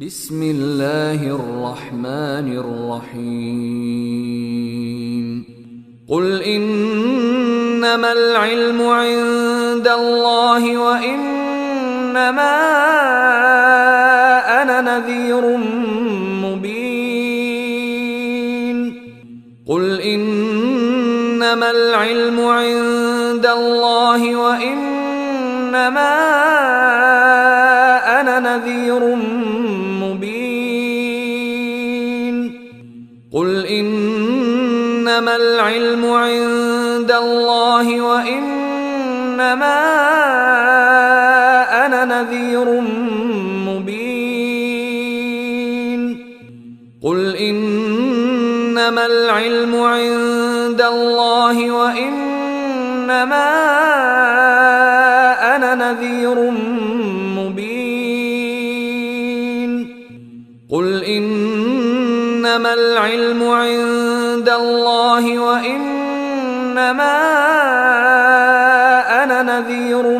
بسم الله الرحمن الرحيم قل إنما العلم عند الله وإنما أنا نذير مبين قل إنما العلم عند الله وإنما أنا نذير مبين قل إنما العلم عند الله وإنما أنا نذير مبين قل إنما العلم عند الله وإنما أنا نذير مبين قل إنما العلم عند الله وإنما أنا نذير